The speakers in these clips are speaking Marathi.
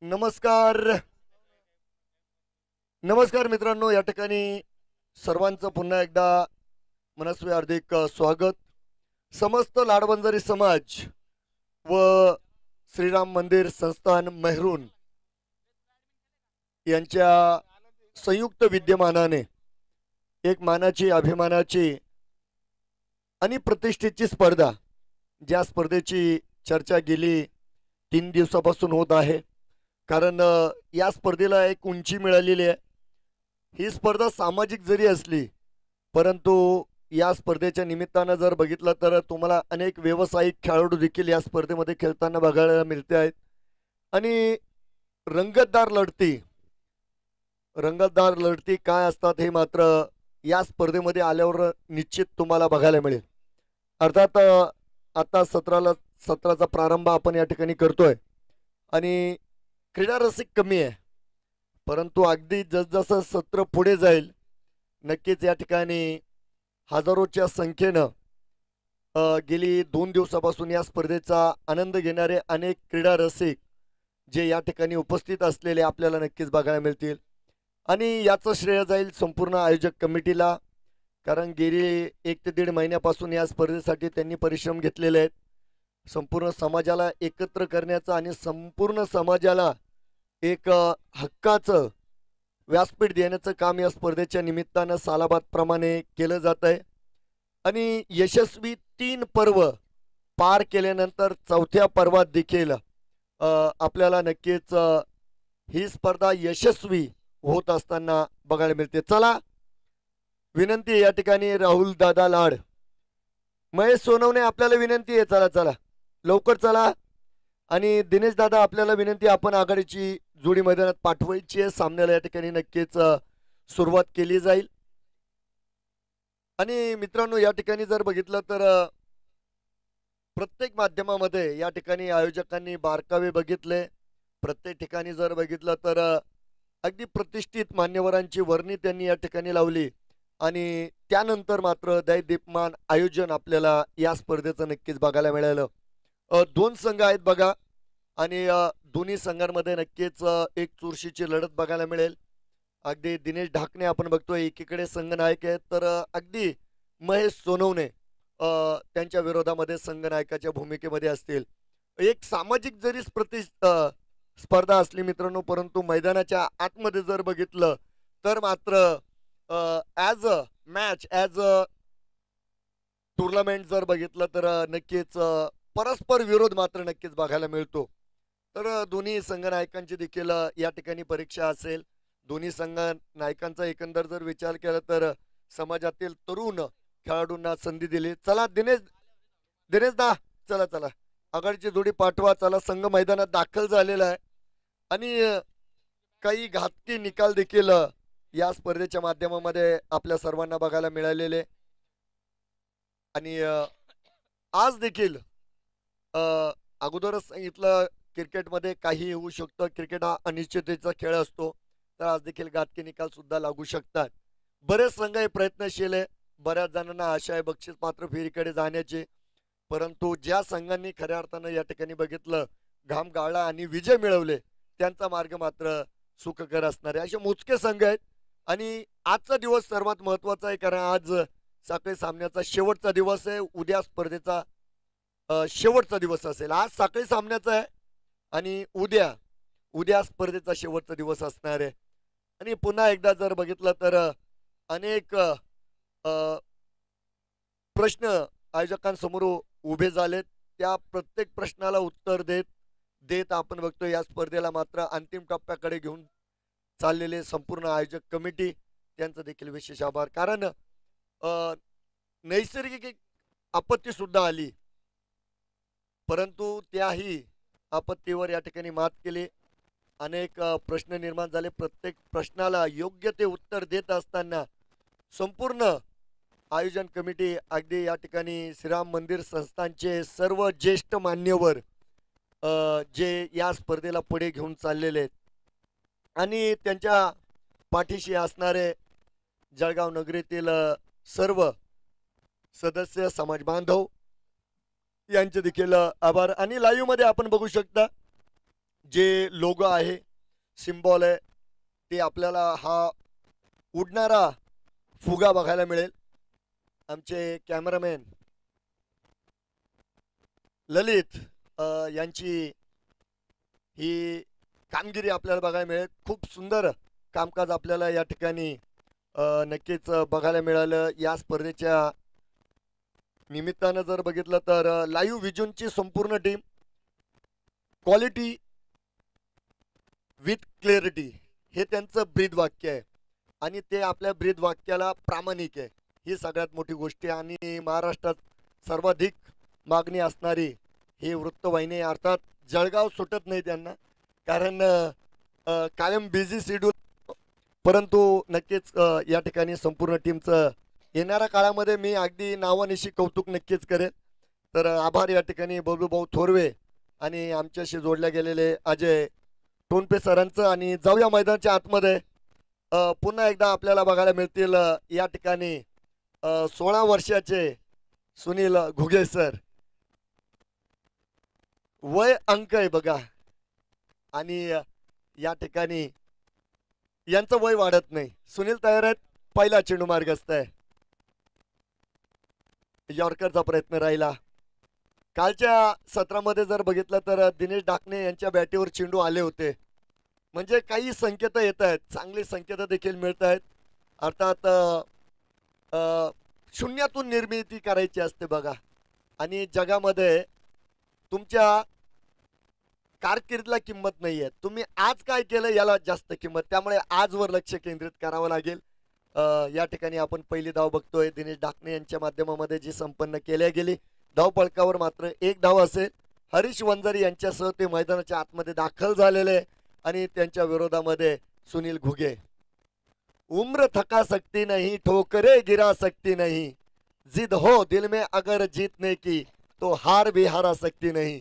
नमस्कार नमस्कार मित्रांनो, या ठिकाणी सर्वांचं पुन्हा एकदा मनस्वी हार्दिक स्वागत. समस्त लाडबंजारी समाज व श्रीराम मंदिर संस्थान मेहरून यांच्या संयुक्त विद्यमानाने एक मानाची, अभिमानाची आणि प्रतिष्ठेची स्पर्धा, ज्या स्पर्धेची चर्चा गेली 3 दिवसापासून होत आहे. कारण या स्पर्धेला एक उंची मिळालेली आहे. ही स्पर्धा सामाजिक जरी असली, परंतु या स्पर्धेच्या निमित्तानं जर बघितलं तर तुम्हाला अनेक व्यावसायिक खेळाडू देखील या स्पर्धेमध्ये खेळताना बघायला मिळते आहेत. आणि रंगतदार लढती रंगतदार लढती काय असतात हे मात्र या स्पर्धेमध्ये आल्यावर निश्चित तुम्हाला बघायला मिळेल. अर्थात आता सत्राचा प्रारंभ आपण या ठिकाणी करतोय आणि क्रीडा रसिक कमी आहे, परंतु अगदी जसजसं सत्र पुढे जाईल नक्कीच या ठिकाणी हजारोच्या संख्येनं गेली 2 दिवसापासून या स्पर्धेचा आनंद घेणारे अनेक क्रीडा रसिक जे या ठिकाणी उपस्थित असलेले आपल्याला नक्कीच बघायला मिळतील. आणि याचं श्रेय जाईल संपूर्ण आयोजक कमिटीला, कारण गेली 1 ते 1.5 महिन्यापासून या स्पर्धेसाठी त्यांनी परिश्रम घेतलेले आहेत. संपूर्ण समाजाला एकत्र करण्याचं आणि संपूर्ण समाजाला एक हक्काचं व्यासपीठ देण्याचं काम या स्पर्धेच्या निमित्तानं सालाबादप्रमाणे केलं जात आहे. आणि यशस्वी 3 पर्व पार केल्यानंतर 4थ्या पर्वात देखील आपल्याला नक्कीच ही स्पर्धा यशस्वी होत असताना बघायला मिळते. चला, विनंती या ठिकाणी राहुल दादा लाड, महेश सोनवणे आपल्याला विनंती आहे, चला चला लवकर चला. आणि दिनेश दादा आपल्याला विनंती, आपण आघाडीची जोडी मैदानात पाठवायची आहे. सामन्याला या ठिकाणी नक्कीच सुरुवात केली जाईल. आणि मित्रांनो, या ठिकाणी जर बघितलं तर प्रत्येक माध्यमामध्ये या ठिकाणी आयोजकांनी बारकावे बघितले. प्रत्येक ठिकाणी जर बघितलं तर अगदी प्रतिष्ठित मान्यवरांची वर्णी त्यांनी या ठिकाणी लावली. आणि त्यानंतर मात्र दैदीप्यमान आयोजन आपल्याला या स्पर्धेचं नक्कीच बघायला मिळालं. 2 संघ आहेत बघा, आणि दोन्ही संघांमध्ये नक्कीच एक चुरशीची लढत बघायला मिळेल. अगदी दिनेश ढाकणे आपण बघतोय एकीकडे संघनायक आहेत, तर अगदी महेश सोनवणे त्यांच्या विरोधामध्ये संघनायकाच्या भूमिकेमध्ये असतील. एक सामाजिक जरी स्पर्धा असली मित्रांनो, परंतु मैदानाच्या आतमध्ये जर बघितलं तर मात्र as a match, as a tournament जर बघितलं तर नक्कीच परस्पर विरोध मात्र नक्कीच बघायला मिळतो. तर दोन्ही संघनायकांची देखील या ठिकाणी परीक्षा असेल. दोन्ही संघ नायकांचा एकंदर जर विचार केला तर समाजातील तरुण खेळाडूंना संधी दिली. चला दिनेश दा, चला चला आघाडीची जोडी पाठवा. चला, संघ मैदानात दाखल झालेला आहे आणि काही घातकी निकाल देखील या स्पर्धेच्या माध्यमामध्ये आपल्या सर्वांना बघायला मिळालेले. आणि आज देखील अगोदरच सांगितलं, क्रिकेटमध्ये काही होऊ शकतं. क्रिकेट हा अनिश्चिततेचा खेळ असतो, तर आज देखील घातकी निकाल सुद्धा लागू शकतात. बरेच संघ हे प्रयत्नशील आहे. बऱ्याच जणांना आशा आहे बक्षीस पात्र फेरीकडे जाण्याचे, परंतु ज्या संघांनी खऱ्या अर्थानं या ठिकाणी बघितलं, घाम गाळला आणि विजय मिळवले, त्यांचा मार्ग मात्र सुखकर असणारे असे मोजके संघ आहेत. आणि आजचा दिवस सर्वात महत्त्वाचा आहे, कारण आज साखळी सामन्याचा शेवटचा दिवस आहे. उद्या स्पर्धेचा शेवटचा दिवस असेल. आज साखळी सामन्याचा आहे आणि उद्या स्पर्धेचा शेवटचा दिवस असणार आहे. आणि पुन्हा एकदा जर बघितलं तर अनेक प्रश्न आयोजकांसमोर उभे झालेत. त्या प्रत्येक प्रश्नाला उत्तर देत आपण बघतो या स्पर्धेला मात्र अंतिम टप्प्याकडे घेऊन चाललेले संपूर्ण आयोजक कमिटी, त्यांचं देखील विशेष आभार. कारण नैसर्गिक एक आपत्ती सुद्धा आली, परंतु त्याही आपत्तीवर या ठिकाणी मात केली. अनेक प्रश्न निर्माण झाले. प्रत्येक प्रश्नाला योग्य ते उत्तर देत असताना संपूर्ण आयोजन कमिटी, अगदी या ठिकाणी श्रीराम मंदिर संस्थानचे सर्व ज्येष्ठ मान्यवर जे या स्पर्धेला पुढे घेऊन चाललेले आहेत आणि त्यांच्या पाठीशी असणारे जळगाव नगरीतील सर्व सदस्य, समाज बांधव यांचे देखील आभार. आणि लाईव्ह मध्ये आपण बघू शकता जे लोगो आहे, सिम्बॉल आहे, ते आपल्याला हा उडणारा फुगा बघायला मिळेल. आमचे कॅमेरामॅन ललित यांची ही कामगिरी आपल्याला बघायला मिळेल. खूप सुंदर कामकाज आपल्याला या ठिकाणी नक्कीच बघायला मिळालं. या स्पर्धेच्या निमित्तानं जर बघितलं तर लाईव्ह विजनची संपूर्ण टीम क्वालिटी विथ क्लॅरिटी हे त्यांचं ब्रीद वाक्य आहे आणि ते आपल्या ब्रीद वाक्याला प्रामाणिक आहे. ही सगळ्यात मोठी गोष्ट आहे. आणि महाराष्ट्रात सर्वाधिक मागणी असणारी ही वृत्तवाहिनी, अर्थात जळगाव सुटत नाही त्यांना, कारण कायम बिझी शेड्यूल, परंतु नक्कीच या ठिकाणी संपूर्ण टीमचं येणाऱ्या काळामध्ये मी अगदी नावानिशी कौतुक नक्कीच करेन. तर आभार या ठिकाणी बबलूभाऊ थोरवे आणि आमच्याशी जोडल्या गेलेले अजय टोनपे सरांचं. आणि जाऊया मैदानाच्या आतमध्ये. पुन्हा एकदा आपल्याला बघायला मिळतील या ठिकाणी 16 वर्षाचे सुनील घुगे सर. वय अंक आहे बघा, आणि या ठिकाणी यांचं वय वाढत नाही. सुनील तयार आहेत. पहिला चेंडू मार्गस्थ आहे. यॉर्करचा प्रयत्न राहिला. कालच्या सत्रामध्ये जर बघितलं तर दिनेश डाकणे यांच्या बॅटीवर चेंडू आले होते, म्हणजे काही संकेत येत आहेत, चांगली संकेत देखील मिळत आहेत. अर्थात शून्यातून निर्मिती करायची असते बघा, आणि जगामध्ये तुमच्या कारकिर्दीला किंमत नाही आहे, तुम्ही आज काय केलं याला जास्त किंमत, त्यामुळे आजवर लक्ष केंद्रित करावं लागेल. या ठिकाणी आपण पहिली धाव बघतोय दिनेश डाकणे यांच्या माध्यमामध्ये जी संपन्न केल्या गेली. धाव फलकावर मात्र एक धाव असेल. हरीश वंजारी यांच्यासह ते मैदानाच्या आतमध्ये दाखल झालेले आणि त्यांच्या विरोधामध्ये सुनील घुगे. उम्र थका सकती नहीं, ठोकरे गिरा सकती नहीं, जिद हो दिल में अगर जीतने की तो हार भी हारा सकती नहीं.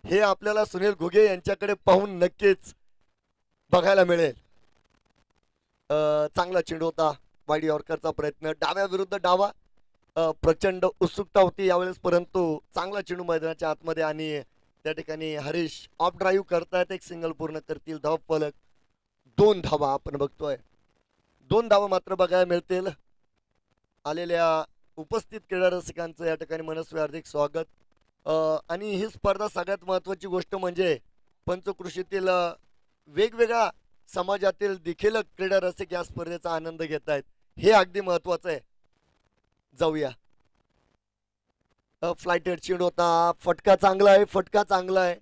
हे आपल्याला सुनील घुगे यांच्याकडे पाहून नक्कीच बघायला मिळेल. चांगला चेंडू होता. वाईड यॉर्करचा प्रयत्न, डाव्या विरुद्ध डावा. प्रचंड उत्सुकता होती यावेळेस, परंतु चांगला चेंडू मैदानाच्या आतमध्ये आणि त्या ठिकाणी हरीश ऑफ ड्राईव्ह करतायत. एक सिंगल पूर्ण करतील. धाव फलक 2 धावा आपण बघतोय. 2 धावा मात्र बघायला मिळतील. आलेल्या उपस्थित क्रीडा रसिकांचं या ठिकाणी मनस्वी हार्दिक स्वागत. आणि ही स्पर्धा सगळ्यात महत्त्वाची गोष्ट म्हणजे पंचकृषीतील वेगवेगळ्या समाजातील देखील क्रीडा रसिक या स्पर्धेचा आनंद घेत आहेत, हे अगदी महत्त्वाचं आहे. जाऊया. फ्लायटेड चेंडू होता. फटका चांगला आहे, फटका चांगला आहे.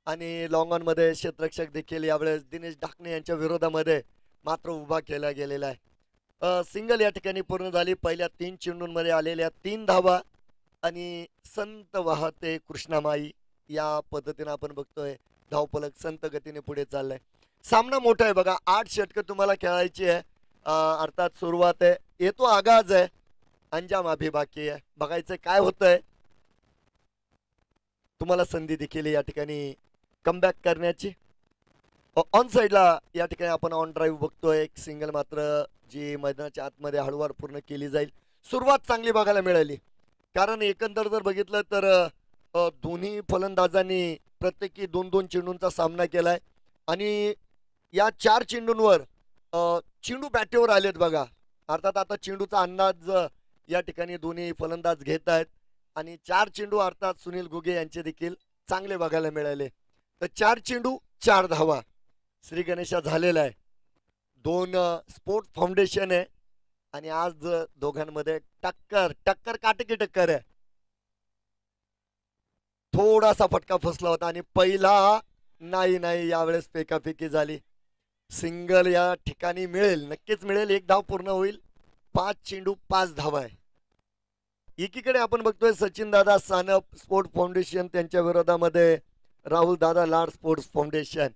आणि लॉंग ऑन मध्ये क्षेत्ररक्षक देखील यावेळेस दिनेश डाकणे यांच्या विरोधामध्ये मात्र उभा केला गेलेला आहे. सिंगल या ठिकाणी पूर्ण झाली. पहिल्या 3 चेंडूंमध्ये आलेल्या 3 धावा आणि संत वाहते कृष्णामाई या पद्धतीने आपण बघतोय. धावफलक संत गतीने पुढे चाललाय. सामना मोठा आहे बघा. 8 षटकं तुम्हाला खेळायची आहे. अर्थात सुरुवात आहे, येतो आगाज आहे, अंजाम अभी बाकी आहे. बघायचं काय होतंय. तुम्हाला संधी देखील या ठिकाणी कमबॅक करण्याची. ऑन साईडला या ठिकाणी आपण ऑन ड्राईव्ह बघतोय. एक सिंगल मात्र जी मैदानाच्या आतमध्ये हळूवार पूर्ण केली जाईल. सुरुवात चांगली बघायला मिळाली, कारण एकंदर जर बघितलं तर दोन्ही फलंदाजांनी प्रत्येकी 2-2 चेंडूंचा सामना केलाय आणि या 4 चेंडूंवर चेंडू बॅटेवर आलेत बघा. अर्थात आता चेंडूचा अंदाज या ठिकाणी दोन्ही फलंदाज घेत आहेत आणि 4 चेंडू अर्थात सुनील घुगे यांचे देखील चांगले बघायला मिळाले. तर 4 चेंडू 4 धावा श्री गणेशा झालेला आहे. 2 स्पोर्ट फाउंडेशन आहे आणि आज दोघांमध्ये टक्कर काटेकी टक्कर आहे. थोडासा फटका फसला होता आणि पहिला नाही यावेळेस फेकाफेकी झाली. सिंगल या ठिकाणी मिळेल, नक्कीच मिळेल. 1 धाव पूर्ण होईल. 5 चेंडू 5 धावा आहे. एकीकडे आपण बघतोय सचिन दादा सानप स्पोर्ट फाउंडेशन, त्यांच्या विरोधामध्ये राहुल दादा लाड स्पोर्ट्स फाउंडेशन.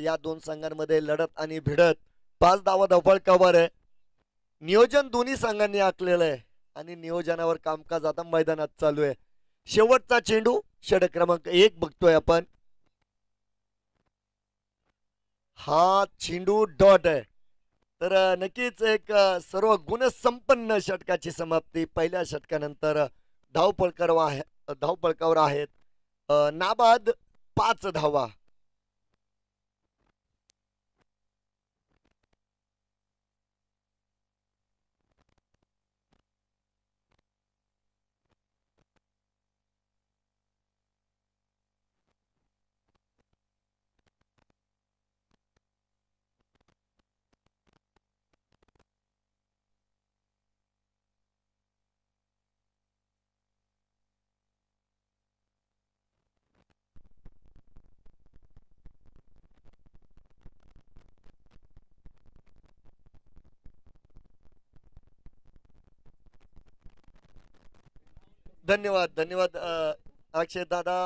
या 2 संघांमध्ये लढत आणि भिडत. 5 धावा धावफलकावर आहे. नियोजन दोन्ही संघांनी आखलेलं आहे आणि नियोजनावर कामकाज आता मैदानात चालू आहे. शेवटचा चेंडू षटक क्रमांक 1 बघतोय आपण. हा चेंडू डॉट आहे. तर नक्कीच एक सर्व गुणसंपन्न षटकाची समाप्ती. पहिल्या षटकानंतर धावफलकावर आहेत नाबाद 5 धावा. धन्यवाद धन्यवाद अक्षय दादा.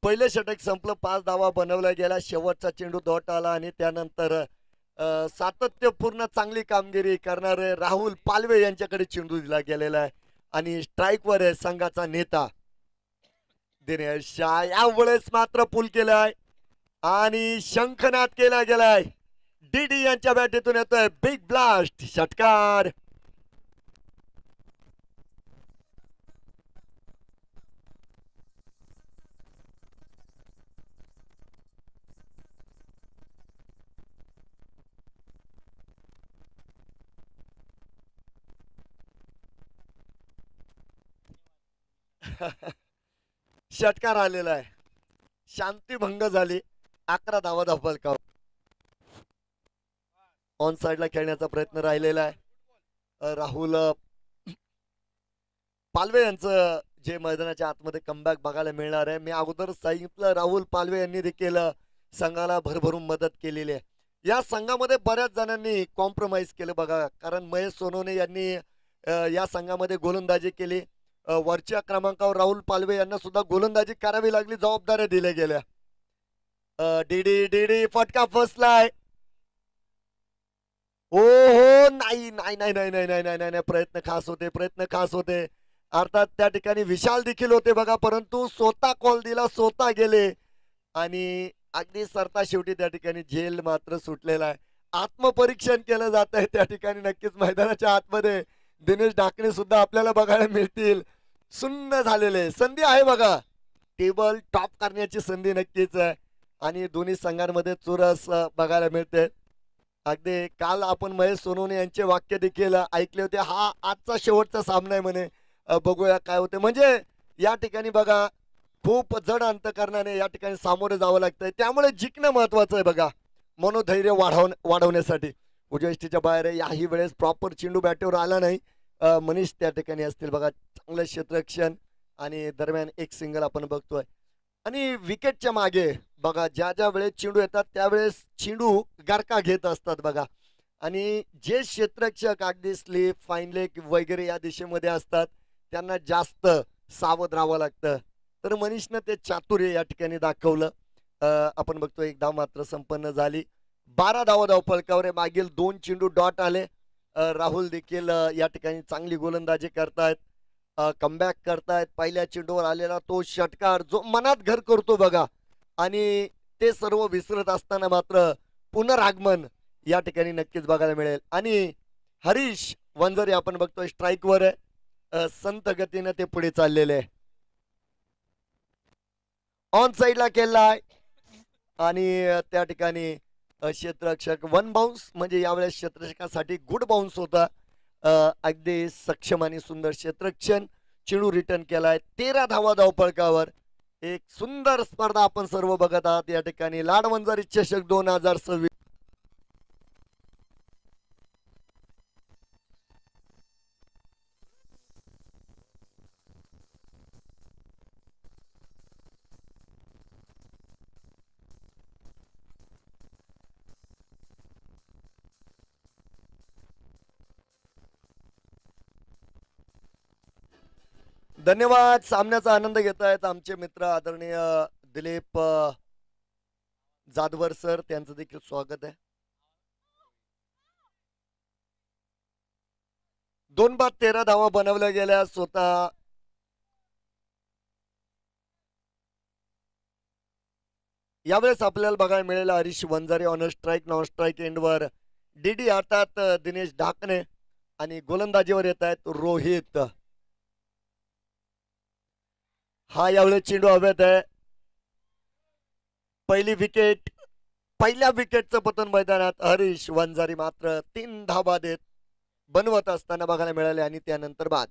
पहिलं षटक संपलं, 5 धावा बनवल्या गेल्या, शेवटचा चेंडू डॉट आला आणि त्यानंतर सातत्यपूर्ण चांगली कामगिरी करणारे राहुल पालवे यांच्याकडे चेंडू दिला गेलेला आहे आणि स्ट्राईकवर आहे संघाचा नेता दिनेश शाह. यावेळेस मात्र पूल केलाय आणि शंखनाद केला गेलाय. डीडी यांच्या बॅटीतून येतोय बिग ब्लास्ट षटकार. षटकार आलेला आहे. शांतीभंग झाली. 11 धावा धावफलकावर. ऑन साइडला खेळण्याचा प्रयत्न राहिलेला आहे. राहुल पालवे यांचं जे मैदानाच्या आतमध्ये कमबॅक बघायला मिळणार आहे. मी अगोदर सांगितलं राहुल पालवे यांनी देखील संघाला भरभरून मदत केलेली आहे. या संघामध्ये बऱ्याच जणांनी कॉम्प्रोमाइज केलं बघा, कारण महेश सोनवणे यांनी या संघामध्ये गोलंदाजी केली. वरच्या क्रमांकावर राहुल पालवे यांना सुद्धा गोलंदाजी करावी लागली, जबाबदाऱ्या दिल्या गेल्या. डीडी डीडी फटका फसलाय. हो हो, नाही नाही नाही नाही नाही नाही नाही नाही, प्रयत्न खास होते, प्रयत्न खास होते. अर्थात त्या ठिकाणी विशाल देखील होते बघा, परंतु स्वतः कॉल दिला, स्वतः गेले आणि अगदी सरता शेवटी त्या ठिकाणी झेल मात्र सुटलेला आहे. आत्मपरीक्षण केलं जात आहे त्या ठिकाणी. नक्कीच मैदानाच्या आतमध्ये दिनेश ढाकणे सुद्धा आपल्याला बघायला मिळतील. सुन्न झालेले संधी आहे बघा, टेबल टॉप करण्याची संधी नक्कीच आहे आणि दोन्ही संघांमध्ये चुरस बघायला मिळते. अगदी काल आपण महेश सोनवणे यांचे वाक्य देखील ऐकले होते, हा आजचा शेवटचा सामना आहे म्हणे, बघूया काय होते. म्हणजे या ठिकाणी बघा खूप जड अंतकरणाने या ठिकाणी सामोरे जावं लागतंय, त्यामुळे जिंकणं महत्वाचं आहे बघा, मनोधैर्य वाढवण्यासाठी. उजव्या यष्टीच्या बाहेर याही वेळेस प्रॉपर चेंडू बॅटवर आला नाही. मनीष त्या ठिकाणी असतील बघा, चांगलं क्षेत्ररक्षण आणि दरम्यान एक सिंगल आपण बघतोय. आणि विकेटच्या मागे बघा ज्या ज्या वेळेस चेंडू येतात त्यावेळेस चेंडू गारका घेत असतात बघा, आणि जे क्षेत्ररक्षक अगदी स्लिप फाईन लेग वगैरे या दिशेमध्ये असतात त्यांना जास्त सावध राहावं लागतं. तर मनीषनं ते चातुर्य या ठिकाणी दाखवलं. आपण बघतो एक धाव मात्र संपन्न झाली. 12 धावा धावफलकावर. मागील 2 चेंडू डॉट आले. राहुल देखील या ठिकाणी चांगली गोलंदाजी करतायत, कमबॅक करतायत. पहिल्या चेंडूवर आलेला तो षटकार जो मनात घर करतो बघा, आणि ते सर्व विसरत असताना मात्र पुनरागमन या ठिकाणी नक्कीच बघायला मिळेल. आणि हरीश वंजारी आपण बघतोय स्ट्राईकवर आहे. संत गतीने ते पुढे चाललेले आहे. ऑन साइडला केलाय आणि त्या ठिकाणी क्षेत्ररक्षक वन बाउन्स, म्हणजे यावेळेस क्षेत्ररक्षकासाठी गुड बाउन्स होता. अगदी सक्षम आणि सुंदर क्षेत्ररक्षण. चेंडू रिटर्न केलाय. 13 धावा धावफलकावर. एक सुंदर स्पर्धा आपण सर्व बघत आहात या ठिकाणी. लाडवंजारी चषक 2026. धन्यवाद. सामन्याचा आनंद घेत आहेत आमचे मित्र आदरणीय दिलीप जाधवर सर, त्यांचं देखील स्वागत आहे. 2 बाद 13 धावा बनवल्या गेल्या. स्वतः यावेळेस आपल्याला बघायला मिळेल Harish Wanjari on strike, non strike एंडवर डीडी अर्थात दिनेश ढाकणे, आणि गोलंदाजीवर येत आहेत रोहित. हा यावेळेस चेंडू हवेत आहे. पहिली विकेट, पहिल्या विकेटचं पतन मैदानात हरीश वंजारी मात्र 3 धावा देत बनवत असताना बघायला मिळाले, आणि त्यानंतर बाद.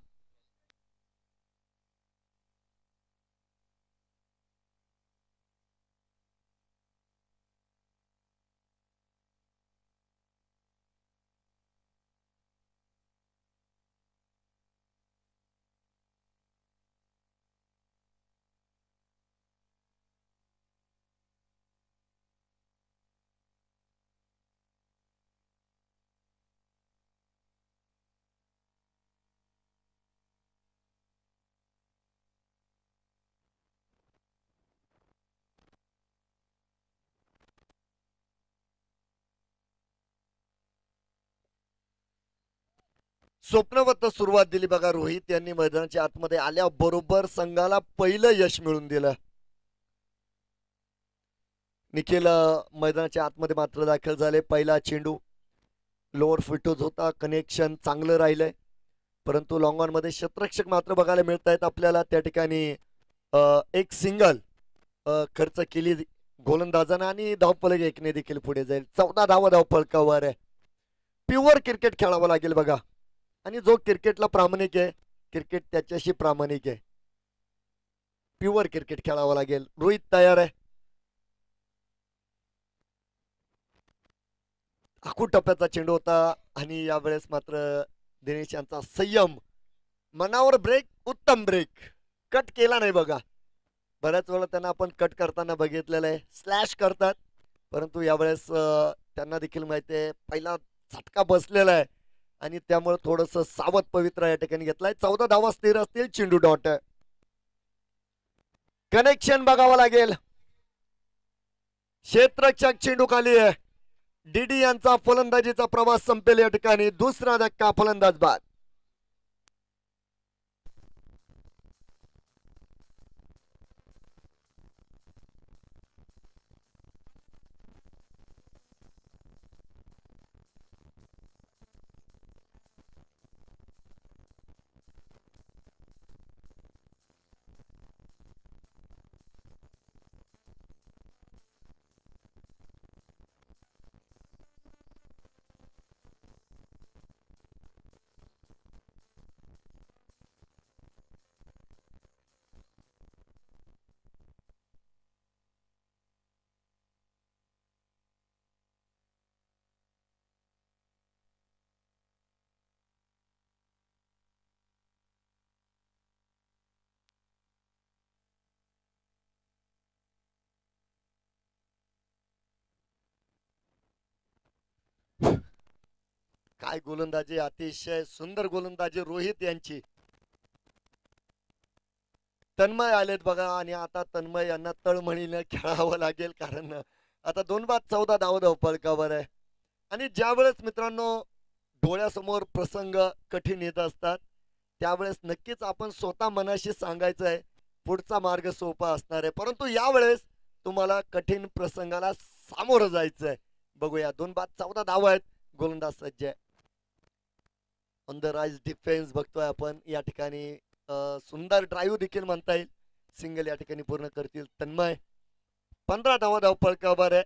स्वप्नवत सुरुवात दिली बघा. रोहित यांनी मैदानाच्या आतमध्ये आल्याबरोबर संघाला पहिलं यश मिळवून दिलं. निखिल मैदानाच्या आतमध्ये मात्र दाखल झाले. पहिला चेंडू लोअर फुटोज होता, कनेक्शन चांगलं राहिलंय, परंतु लॉंग ऑन मध्ये शतरक्षक मात्र बघायला मिळत आहेत आपल्याला. त्या ठिकाणी एक सिंगल खर्च केली गोलंदाजानं आणि धावफलक एकने देखील पुढे जाईल. 14 धावा धावफलकावर आहे. प्युअर क्रिकेट खेळावं लागेल बघा, आणि जो क्रिकेटला प्रामाणिक आहे क्रिकेट त्याच्याशी प्रामाणिक आहे. प्युअर क्रिकेट खेळावं लागेल. रोहित तयार आहे. आखूड टप्प्याचा चेंडू होता आणि यावेळेस मात्र दिनेश यांचा संयम, मनावर ब्रेक, उत्तम ब्रेक, कट केला नाही बघा. बऱ्याच वेळा त्यांना आपण कट करताना बघितलेलं आहे, स्लॅश करतात, परंतु यावेळेस त्यांना देखील माहिती आहे पहिला झटका बसलेला आहे आणि त्यामुळे थोडस सावध पवित्र या ठिकाणी घेतलाय. 14 धावा स्थिर असतील. चेंडू डॉट, कनेक्शन बघावं लागेल. क्षेत्ररक्षक चेंडू खाली आहे. डीडी यांचा फलंदाजीचा प्रवास संपेल या ठिकाणी. दुसरा धक्का, फलंदाज बाद. काय गोलंदाजी, अतिशय सुंदर गोलंदाजी रोहित यांची. तन्मय आलेत बघा, आणि आता तन्मय यांना तळमळीने खेळावं लागेल, कारण आता 2 बाद 14 धावा धावफलकावर आहे. आणि ज्यावेळेस मित्रांनो डोळ्यासमोर प्रसंग कठीण येत असतात त्यावेळेस नक्कीच आपण स्वतः मनाशी सांगायचं आहे पुढचा मार्ग सोपा असणार आहे, परंतु यावेळेस तुम्हाला कठीण प्रसंगाला सामोरं जायचं आहे. बघूया. 2 बाद 14 धावा आहेत. गोलंदाज सज्ज आहे. ऑन द राईज डिफेन्स बघतोय आपण या ठिकाणी. सुंदर ड्राईव्ह देखील म्हणता येईल. सिंगल या ठिकाणी पूर्ण करतील तन्मय. 15 धावा धावफलकावर आहे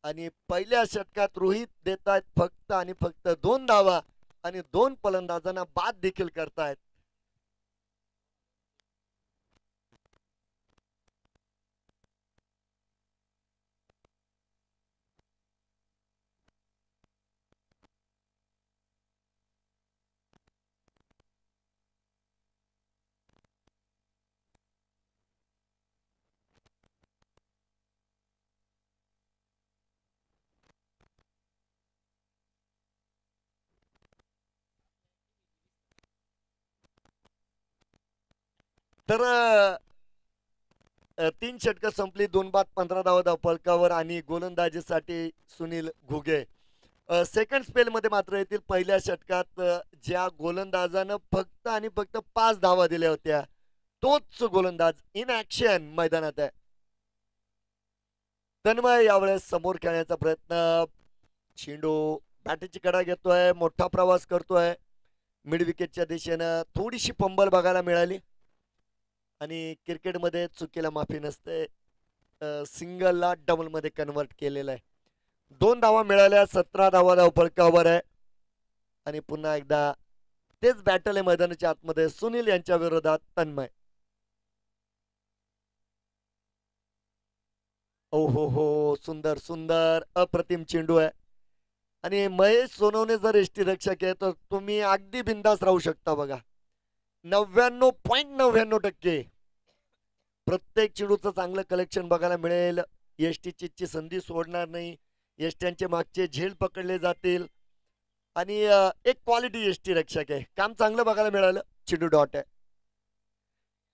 आणि पहिल्या षटकात रोहित देत आहेत फक्त आणि फक्त 2 धावा आणि 2 फलंदाजांना बाद देखील करतायत. तर 3 षटकं संपली. 2 बाद 15 धावा धावफलकावर आणि गोलंदाजीसाठी सुनील घुगे. सेकंड स्पेल मध्ये मात्र येतील. पहिल्या षटकात ज्या गोलंदाजानं फक्त आणि फक्त 5 धावा दिल्या होत्या तोच गोलंदाज इन ऍक्शन मैदानात आहे. तन्मय यावेळेस समोर खेळण्याचा प्रयत्न. चेंडू बॅटची कडा घेतोय, मोठा प्रवास करतोय मिड विकेटच्या दिशेनं. थोडीशी फंबल बघायला मिळाली आणि क्रिकेटमध्ये चुकीला माफी नसते. सिंगलला डबल मध्ये कन्वर्ट केलेलं आहे. 2 धावा मिळाल्या. 17 धावा धावफलकावर आहे आणि पुन्हा एकदा तेच बॅटल आहे मैदानाच्या आतमध्ये. सुनील यांच्या विरोधात तन्मय. ओ हो, सुंदर सुंदर अप्रतिम चेंडू आहे आणि महेश सोनवणे जर यष्टीरक्षक आहे तर तुम्ही अगदी बिंदास राहू शकता बघा. 99.99% प्रत्येक चेंडूचं चांगलं कलेक्शन बघायला मिळेल. यष्टीची संधी सोडणार नाही. यष्ट्यांचे मागचे झेल पकडले जातील आणि एक क्वालिटी यष्टीरक्षक आहे. काम चांगलं बघायला मिळालं. चेंडू डॉट आहे.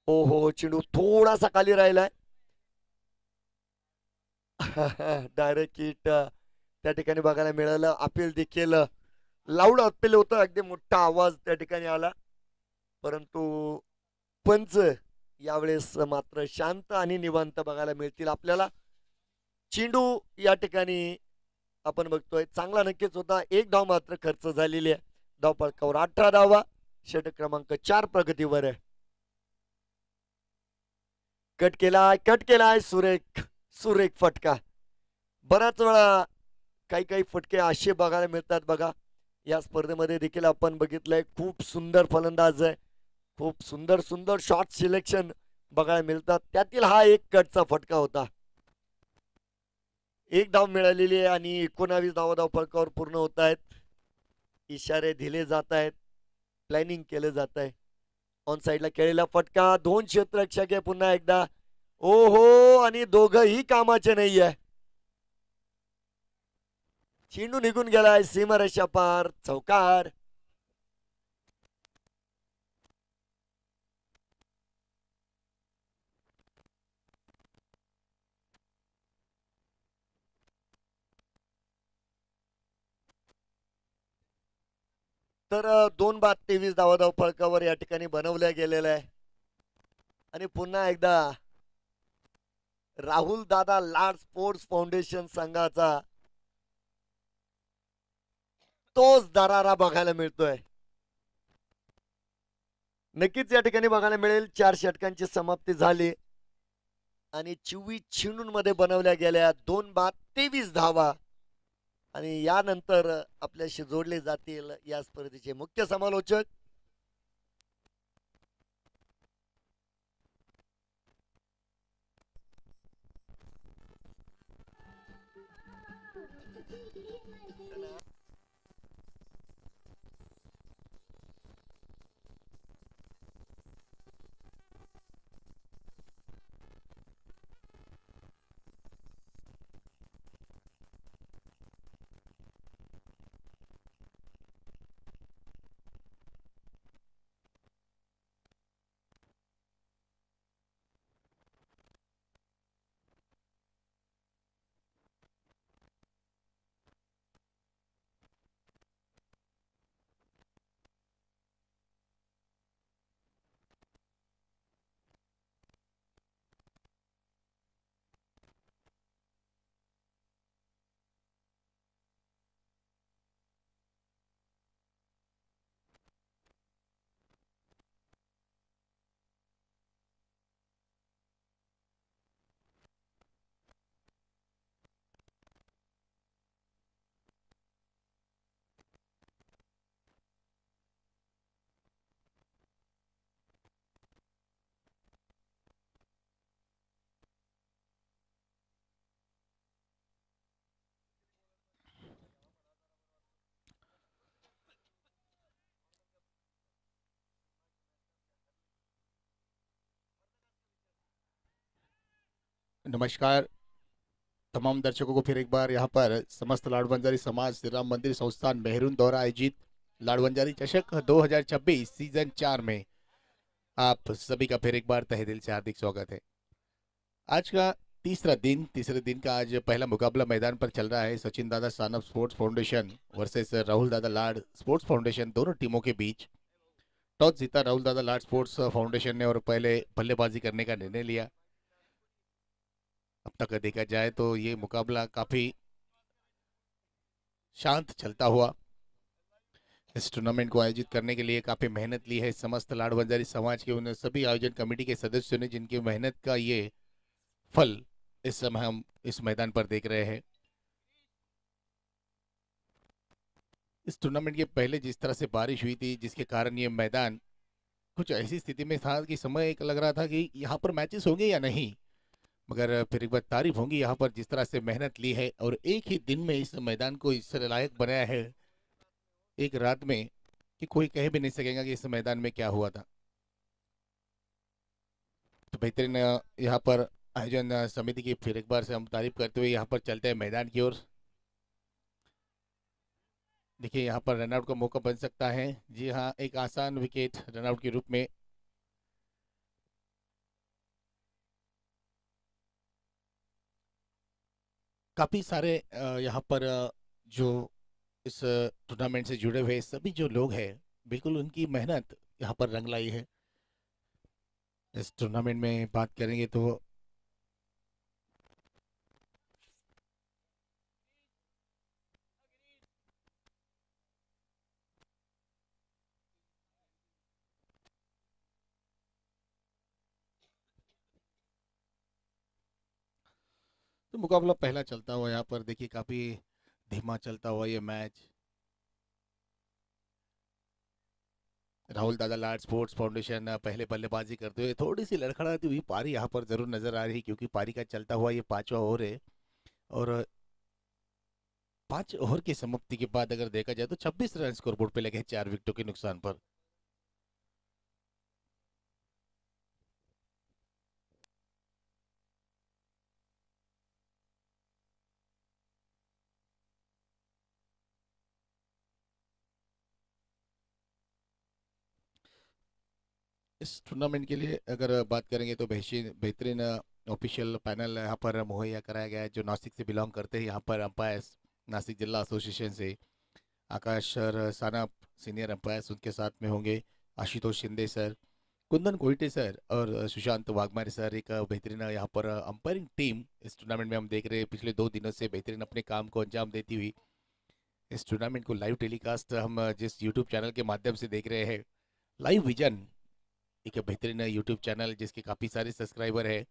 हो हो, चेंडू थोडासा खाली राहिलाय. डायरेक्ट हिट त्या ठिकाणी बघायला मिळालं. अपील देखील लाऊड अपील होतं, अगदी मोठा आवाज त्या ठिकाणी आला. परंतु पंच यावेळेस मात्र शांत आणि निवांत बघायला मिळतील आपल्याला. चेंडू या ठिकाणी आपण बघतोय चांगला नक्कीच होता. एक धाव मात्र खर्च झालेली आहे. धावफलकावर 18 धावा, षटक क्रमांक 4 प्रगतीवर आहे. कट केलाय, सुरेख सुरेख फटका. बऱ्याच वेळा काही काही फटके असे बघायला मिळतात बघा. या स्पर्धेमध्ये देखील आपण बघितलंय, खूप सुंदर फलंदाज आहे, खूप सुंदर सुंदर शॉट सिलेक्शन बघायला मिळतात. त्यातील हा एक कटचा फटका होता. एक धाव मिळालेली आहे आणि 19 धाव फलकावर पूर्ण होत आहेत. इशारे दिले जात आहेत, प्लॅनिंग केलं जात आहे. ऑन साईडला खेळलेला फटका, 2 क्षेत्ररक्षक आहे पुन्हा एकदा. ओहो, आणि दोघंही कामाचे नाहीये. चेंडू निघून गेलाय सीमारेषा पार, चौकार. तर 2 बाद 23 धाव फलकावर या ठिकाणी बनवल्या गेलेल्या आहे. आणि पुन्हा एकदा राहुल दादा लाड स्पोर्ट्स फाउंडेशन संघाचा तोच दरारा बघायला मिळतोय. नक्कीच या ठिकाणी बघायला मिळेल 4 षटकांची समाप्ती झाली आणि 24 चेंडूंमध्ये बनवल्या गेल्या 2 बाद 23 धावा. आणि यानंतर आपल्याशी जोडले जातील या स्पर्धेचे मुख्य समालोचक. नमस्कार तमाम दर्शकों को फिर एक बार यहाँ पर समस्त लाड़बंजारी समाज श्री राम मंदिर संस्थान मेहरून द्वारा आयोजित लाड़बंजारी चषक 2026 सीजन 4 में आप सभी का फिर एक बार तहे दिल से हार्दिक स्वागत है। आज का तीसरे दिन का आज पहला मुकाबला मैदान पर चल रहा है। सचिन दादा Sanap sports foundation versus Rahul दादा लाड स्पोर्ट्स फाउंडेशन, दोनों टीमों के बीच। टॉस जीता राहुल दादा लाड स्पोर्ट्स फाउंडेशन ने और पहले बल्लेबाजी करने का निर्णय लिया। अब तक देखा जाए तो ये मुकाबला काफी शांत चलता हुआ। इस टूर्नामेंट को आयोजित करने के लिए काफी मेहनत ली है समस्त लाड़बंजारी समाज के उन सभी आयोजन कमेटी के सदस्यों ने, जिनकी मेहनत का ये फल इस समय हम इस मैदान पर देख रहे हैं। इस टूर्नामेंट के पहले जिस तरह से बारिश हुई थी, जिसके कारण ये मैदान कुछ ऐसी स्थिति में था कि समय एक लग रहा था कि यहाँ पर मैचेस होंगे या नहीं, मगर फिर एक बार तारीफ होंगी यहाँ पर जिस तरह से मेहनत ली है और एक ही दिन में इस मैदान को इस लायक बनाया है, एक रात में, कि कोई कह भी नहीं सकेगा कि इस मैदान में क्या हुआ था। तो बेहतरीन यहाँ पर आयोजन समिति की फिर एक बार से हम तारीफ करते हुए यहाँ पर चलते हैं मैदान की ओर। देखिए यहाँ पर रनआउट का मौका बन सकता है। जी हाँ, एक आसान विकेट रनआउट के रूप में। काफी सारे यहाँ पर जो इस टूर्नामेंट से जुड़े हुए सभी जो लोग हैं, बिल्कुल उनकी मेहनत यहाँ पर रंग लाई है। इस टूर्नामेंट में बात करेंगे तो मुकाबला पहला चलता हुआ यहाँ पर देखिए काफी धीमा चलता हुआ ये मैच। राहुल दादा लाड स्पोर्ट्स फाउंडेशन पहले बल्लेबाजी करते हुए थोड़ी सी लड़खड़ाती हुई पारी यहाँ पर जरूर नजर आ रही, क्योंकि पारी का चलता हुआ ये 5वां ओवर है। और 5 ओवर की समाप्ति के बाद अगर देखा जाए तो 26 रन स्कोरबोर्ड पे लगे 4 विकेटों के नुकसान पर। इस टूर्नामेंट के लिए अगर बात करेंगे तो बेहतरीन ऑफिशियल पैनल यहाँ पर मुहैया कराया गया है, जो नासिक से बिलोंग करते हैं। यहाँ पर अंपायर्स नासिक जिला एसोसिएशन से आकाश सर सानप सीनियर अंपायर्स उनके साथ में होंगे, आशुतोष शिंदे सर, कुंदन कोइटे सर और सुशांत वाघमारे सर। एक बेहतरीन यहाँ पर अंपायरिंग टीम इस टूर्नामेंट में हम देख रहे हैं, पिछले 2 दिनों से बेहतरीन अपने काम को अंजाम देती हुई। इस टूर्नामेंट को लाइव टेलीकास्ट हम जिस यूट्यूब चैनल के माध्यम से देख रहे हैं, लाइव विजन एक बेहतरीन यूट्यूब चैनल जिसके काफ़ी सारे सब्सक्राइबर है,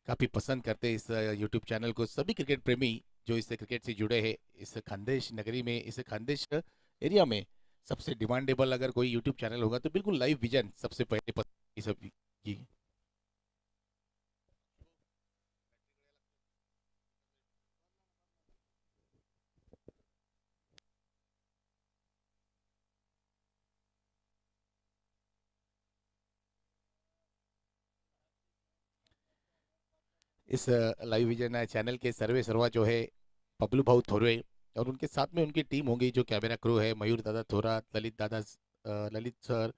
काफ़ी पसंद करते हैं इस यूट्यूब चैनल को सभी क्रिकेट प्रेमी जो इस क्रिकेट से जुड़े हैं। इस खानदेश नगरी में, इस खानदेश एरिया में सबसे डिमांडेबल अगर कोई यूट्यूब चैनल होगा तो बिल्कुल लाइव विजन सबसे पहले पसंद सब की। इस लाइव विजन चैनल के सर्वे सर्वा जो है बबलू भाऊ थोरे, और उनके साथ में उनकी टीम होगी जो कैमरा क्रू है, मयूर दादा थोरा, ललित सर,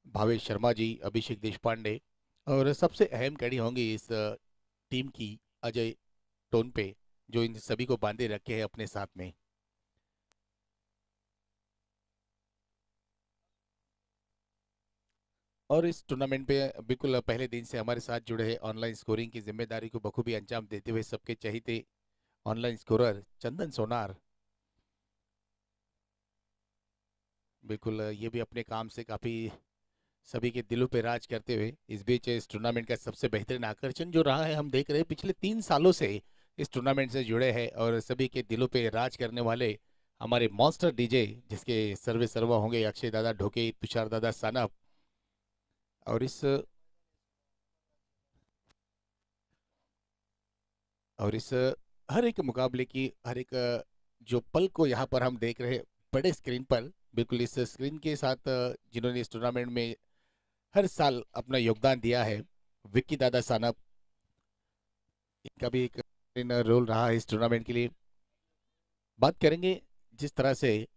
भावेश शर्मा जी, अभिषेक देश पांडे, और सबसे अहम कड़ी होंगी इस टीम की अजय टोन पे, जो इन सभी को बांधे रखे हैं अपने साथ में। और इस टूर्नामेंट पे बिल्कुल पहले दिन से हमारे साथ जुड़े हैं, ऑनलाइन स्कोरिंग की जिम्मेदारी को बखूबी अंजाम देते हुए सबके चहीते ऑनलाइन स्कोरर चंदन सोनार। बिल्कुल ये भी अपने काम से काफी सभी के दिलों पे राज करते हुए, इस बीच इस टूर्नामेंट का सबसे बेहतरीन आकर्षण जो रहा है, हम देख रहे हैं पिछले 3 सालों से इस टूर्नामेंट से जुड़े हैं और सभी के दिलों पे राज करने वाले हमारे मॉन्स्टर डीजे, जिसके सर्वे सर्वा होंगे अक्षय दादा ढोके, तुषार दादा सानप। और इस हर एक मुकाबले की हर एक जो पल को यहाँ पर हम देख रहे हैं बड़े स्क्रीन पर, बिल्कुल इस स्क्रीन के साथ जिन्होंने इस टूर्नामेंट में हर साल अपना योगदान दिया है, विक्की दादा सानप, इनका भी एक रोल रहा है इस टूर्नामेंट के लिए। बात करेंगे जिस तरह से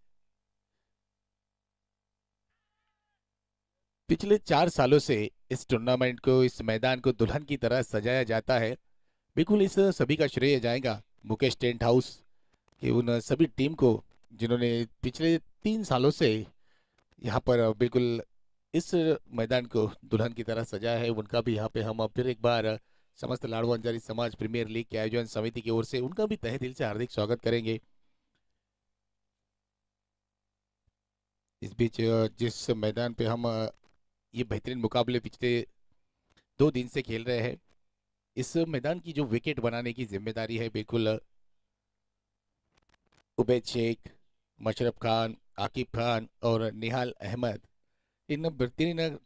पिछले 4 सालों से इस टूर्नामेंट को, इस मैदान को दुल्हन की तरह सजाया जाता है, बिल्कुल इस सभी का श्रेय जाएगा मुकेश टेंट हाउस की उन सभी टीम को जिन्होंने पिछले 3 सालों से यहाँ पर बिल्कुल इस मैदान को दुल्हन की तरह सजाया है। उनका भी यहाँ पे हम फिर एक बार समस्त लाडवा अंजारी समाज प्रीमियर लीग के आयोजन समिति की ओर से उनका भी तहे दिल से हार्दिक स्वागत करेंगे। इस बीच जिस मैदान पे हम ये बेहतरीन मुकाबले पिछले 2 दिन से खेल रहे हैं, इस मैदान की जो विकेट बनाने की जिम्मेदारी है बिल्कुल उबैद शेख, मशरफ खान, आकिब खान और निहाल अहमद, इन बेहतरीन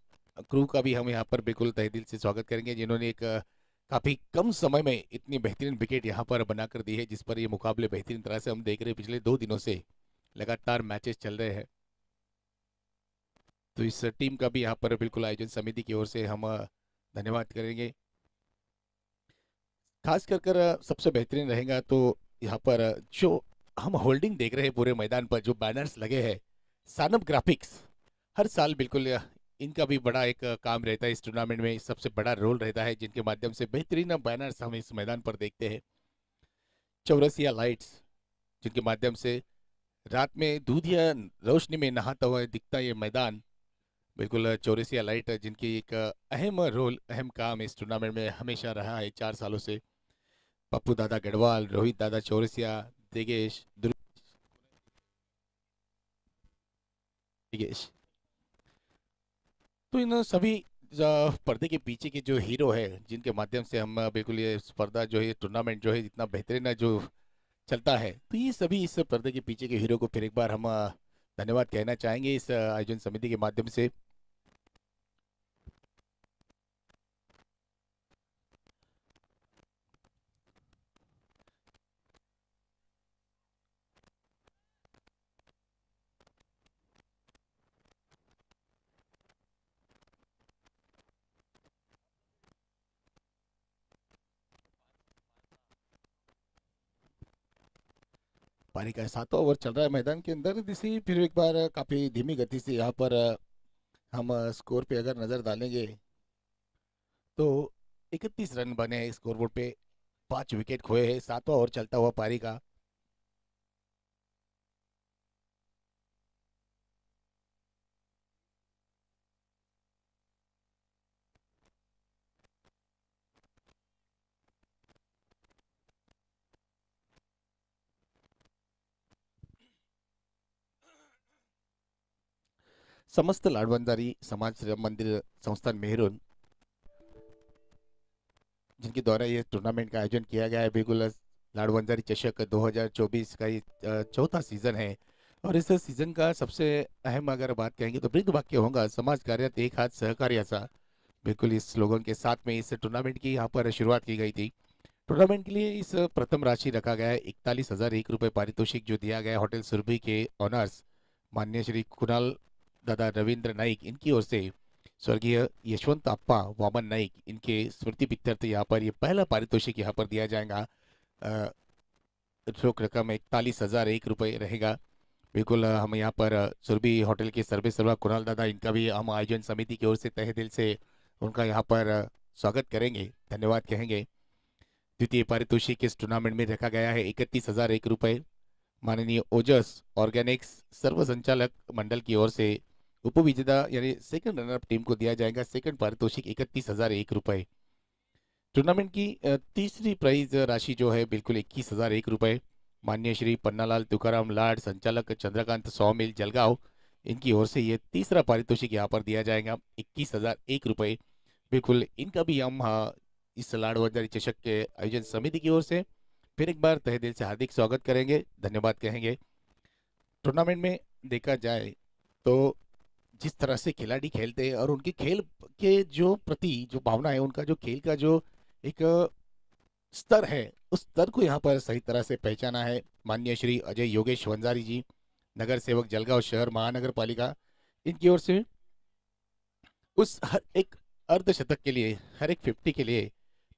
क्रू का भी हम यहाँ पर बिल्कुल तहे दिल से स्वागत करेंगे, जिन्होंने एक काफी कम समय में इतनी बेहतरीन विकेट यहाँ पर बनाकर दी है, जिस पर ये मुकाबले बेहतरीन तरह से हम देख रहे हैं। पिछले 2 दिनों से लगातार मैचेस चल रहे हैं, तो इस टीम का भी यहाँ पर बिल्कुल आयोजन समिति की ओर से हम धन्यवाद करेंगे। खास कर कर सबसे बेहतरीन रहेगा तो यहाँ पर जो हम होल्डिंग देख रहे हैं पूरे मैदान पर, जो बैनर्स लगे हैं, सानप ग्राफिक्स, हर साल बिल्कुल इनका भी बड़ा एक काम रहता है, इस टूर्नामेंट में सबसे बड़ा रोल रहता है, जिनके माध्यम से बेहतरीन बैनर्स हम इस मैदान पर देखते हैं। चौरसिया लाइट्स, जिनके माध्यम से रात में दूधिया रोशनी में नहाता हुआ दिखता ये मैदान, बिल्कुल चौरसिया लाइट, जिनकी एक अहम रोल, अहम काम इस टूर्नामेंट में हमेशा रहा है 4 सालों से। पप्पू दादा गढ़वाल, रोहित दादा चौरसिया, दिगेश दिगेश, तो इन सभी पर्दे के पीछे के जो हीरो है, जिनके माध्यम से हम बिल्कुल ये स्पर्धा जो है, टूर्नामेंट जो है इतना बेहतरीन जो चलता है, तो ये सभी इस पर्दे के पीछे के हीरो को फिर एक बार हम धन्यवाद कहना चाहेंगे इस आयोजन समिति के माध्यम से। पारी का 7वां ओवर चल रहा है मैदान के अंदर, इसी फिर एक बार काफी धीमी गति से यहाँ पर हम स्कोर पे अगर नजर डालेंगे तो 31 रन बने हैं स्कोरबोर्ड पे, 5 विकेट खोए हैं, 7वां ओवर चलता हुआ पारी का। समस्त लाडबंजारी समाज श्रम मंदिर संस्थान मेहरून, जिनके द्वारा ये टूर्नामेंट का आयोजन किया गया है, बिल्कुल लाडबंजारी चषक 2024 का ये चौथा सीजन है। और इस सीजन का सबसे अहम अगर बात कहेंगे तो ब्रीद वाक्य होगा, समाज कार्य एक हाथ सहकार्य सा, बिल्कुल इस स्लोगन के साथ में इस टूर्नामेंट की यहाँ पर शुरुआत की गई थी। टूर्नामेंट के लिए इस प्रथम राशि रखा गया है 41,001 रुपये पारितोषिक, जो दिया गया है होटल सुरभि के ऑनर्स माननीय श्री कुणाल दादा रविंद्र नाइक, इनकी ओर से स्वर्गीय यशवंत अप्पा वामन नाइक, इनके स्मृति पित्यर्थ यहाँ पर ये पहला पारितोषिक यहाँ पर दिया जाएगा। रोक रकम 41,001 रुपये रहेगा। बिल्कुल हम यहाँ पर सुरभि होटल के सर्वे सर्वा कुणाल दादा, इनका भी हम आयोजन समिति की ओर से तहे दिल से उनका यहाँ पर स्वागत करेंगे, धन्यवाद कहेंगे। द्वितीय पारितोषिक इस टूर्नामेंट में रखा गया है 31,001 रुपये, माननीय ओजस ऑर्गेनिक्स सर्व संचालक मंडल की ओर से उपविजेता यानी सेकंड रनर टीम को दिया जाएगा सेकंड पारितोषिक 31,001 रुपये। टूर्नामेंट की तीसरी प्राइज राशि जो है बिल्कुल 21,001 रुपये, माननीय श्री पन्नालाल तुकाराम लाड संचालक चंद्रकांत सौमिल जलगांव, इनकी ओर से ये तीसरा पारितोषिक यहाँ पर दिया जाएगा 21,001 रुपये। बिल्कुल इनका भी हम इस लाडबंजारी चषक के आयोजन समिति की ओर से फिर एक बार तहे दिल से हार्दिक स्वागत करेंगे, धन्यवाद कहेंगे। टूर्नामेंट में देखा जाए तो जिस तरह से खिलाड़ी खेलते हैं और उनके खेल के जो प्रति जो भावना है, उनका जो खेल का जो एक स्तर है, उस स्तर को यहाँ पर सही तरह से पहचाना है माननीय श्री अजय योगेश वंजारी जी, नगर सेवक जलगांव शहर महानगर पालिका, इनकी ओर से उस हर एक अर्धशतक के लिए, हर एक 50 के लिए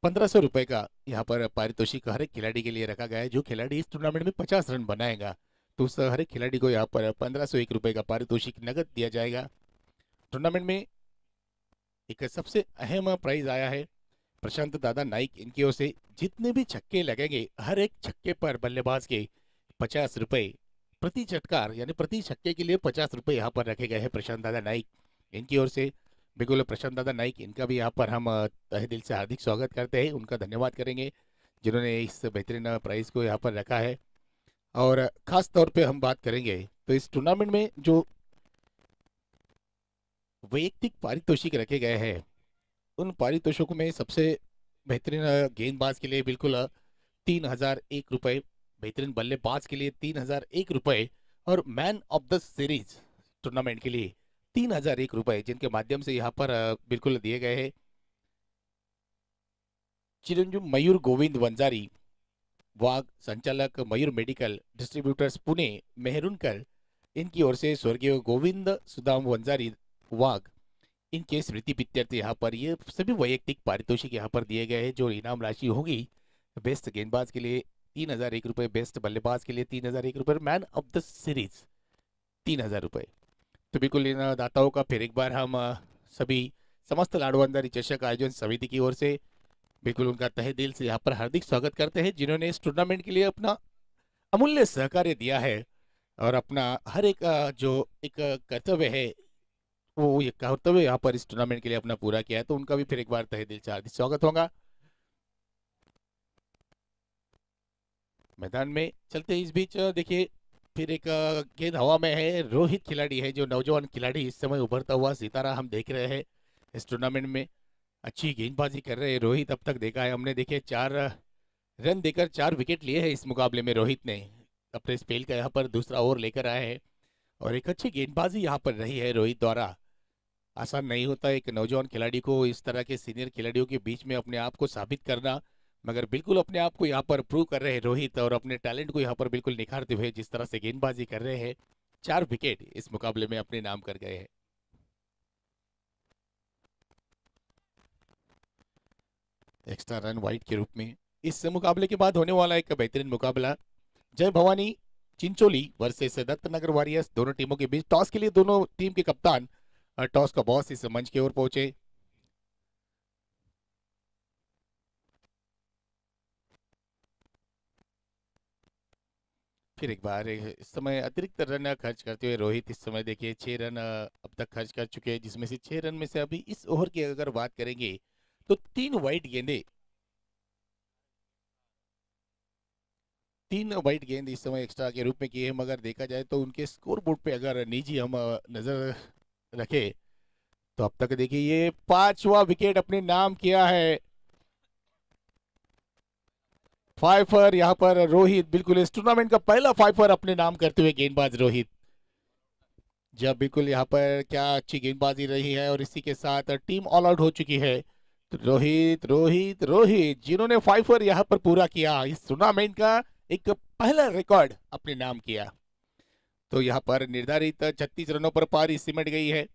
1,500 रुपए का यहाँ पर पारितोषिक हर एक खिलाड़ी के लिए रखा गया है। जो खिलाड़ी इस टूर्नामेंट में 50 रन बनाएगा तो उस हर एक खिलाड़ी को यहाँ पर 1,501 रुपए का पारितोषिक नगद दिया जाएगा। टूर्नामेंट में एक सबसे अहम प्राइज आया है प्रशांत दादा नाइक, इनकी ओर से जितने भी छक्के लगेंगे हर एक छक्के पर बल्लेबाज के 50 रुपए प्रति चटकार, यानी प्रति छक्के के लिए 50 रुपए यहाँ पर रखे गए हैं प्रशांत दादा नाइक, इनकी ओर से। बिल्कुल प्रशांत दादा नाइक, इनका भी यहाँ पर हम तहे दिल से हार्दिक स्वागत करते हैं, उनका धन्यवाद करेंगे जिन्होंने इस बेहतरीन प्राइज को यहाँ पर रखा है। और खास तौर पे हम बात करेंगे तो इस टूर्नामेंट में जो वैयक्तिक पारितोषिक रखे गए हैं, उन पारितोषिकों में सबसे बेहतरीन गेंदबाज के लिए बिल्कुल 3,001 रुपये, बेहतरीन बल्लेबाज के लिए 3,001 रुपये और man of the series tournament के लिए 3,001 रुपये, जिनके माध्यम से यहाँ पर बिल्कुल दिए गए हैं। चिरंजीव मयूर गोविंद वंजारी वाघ संचालक मयूर मेडिकल डिस्ट्रीब्यूटर्स पुणे मेहरुनकर, इनकी ओर से स्वर्गीय गोविंद सुदाम वंजारी वाघ, इनके स्मृति पित्यर्थ यहाँ पर ये सभी वैयक्तिक पारितोषिक यहाँ पर दिए गए हैं। जो इनाम राशि होगी बेस्ट गेंदबाज के लिए 3,001 रुपये, बेस्ट बल्लेबाज के लिए 3,001 रुपये, मैन ऑफ द सीरीज 3,000 रुपये। तो बिल्कुल इन दाताओं का फिर एक बार हम सभी समस्त लाडबंजारी चषक आयोजन समिति की ओर से बिल्कुल उनका तहे दिल से यहाँ पर हार्दिक स्वागत करते हैं, जिन्होंने इस टूर्नामेंट के लिए अपना अमूल्य सहकार्य दिया है। और अपना हर एक जो एक कर्तव्य है, वो ये कर्तव्य यहाँ पर इस टूर्नामेंट के लिए अपना पूरा किया है, तो उनका भी फिर एक बार तहे दिल से हार्दिक स्वागत होगा। मैदान में चलते इस बीच देखिए फिर एक गेंद हवा में है। रोहित खिलाड़ी है, जो नौजवान खिलाड़ी इस समय उभरता हुआ सितारा हम देख रहे हैं इस टूर्नामेंट में। अच्छी गेंदबाजी कर रहे हैं रोहित। अब तक देखा है हमने, देखिए 4 रन देकर 4 विकेट लिए हैं इस मुकाबले में रोहित ने। अपने स्पेल का यहाँ पर दूसरा ओवर लेकर आए हैं और एक अच्छी गेंदबाजी यहाँ पर रही है रोहित द्वारा। आसान नहीं होता एक नौजवान खिलाड़ी को इस तरह के सीनियर खिलाड़ियों के बीच में अपने आप को साबित करना, मगर बिल्कुल अपने आप को यहाँ पर प्रूव कर रहे हैं रोहित, और अपने टैलेंट को यहाँ पर बिल्कुल निखारते हुए जिस तरह से गेंदबाजी कर रहे हैं, 4 विकेट इस मुकाबले में अपने नाम कर गए हैं। एक्स्ट्रा रन वाइड के रूप में इस मुकाबले के बाद होने वाला एक बेहतरीन मुकाबला जय भवानी चिंचोली वर्सेस दत्तनगर वॉरियर्स। दोनों टीमों के बीच टॉस के लिए दोनों टीम के कप्तान और टॉस का बॉस इस मंच की ओर पहुंचे। फिर एक बार इस समय अतिरिक्त रन खर्च करते हुए रोहित इस समय देखिए 6 रन अब तक खर्च कर चुके हैं, जिसमें से 6 रन में से अभी इस ओवर की अगर बात करेंगे तो 3 वाइड गेंदें, 3 वाइड गेंद इस समय एक्स्ट्रा के रूप में किए हैं। मगर देखा जाए तो उनके स्कोर बोर्ड पे अगर निजी हम नजर रखे तो अब तक देखिए ये 5वां विकेट अपने नाम किया है। 5 पर यहाँ पर रोहित, बिल्कुल इस टूर्नामेंट का पहला 5 पर अपने नाम करते हुए गेंदबाज रोहित। जब बिल्कुल यहाँ पर क्या अच्छी गेंदबाजी रही है और इसी के साथ टीम ऑल आउट हो चुकी है। तो रोहित रोहित रोहित जिन्होंने 5 पर यहाँ पर पूरा किया, इस टूर्नामेंट का एक पहला रिकॉर्ड अपने नाम किया। तो यहाँ पर निर्धारित 36 रनों पर पारी सिमट गई है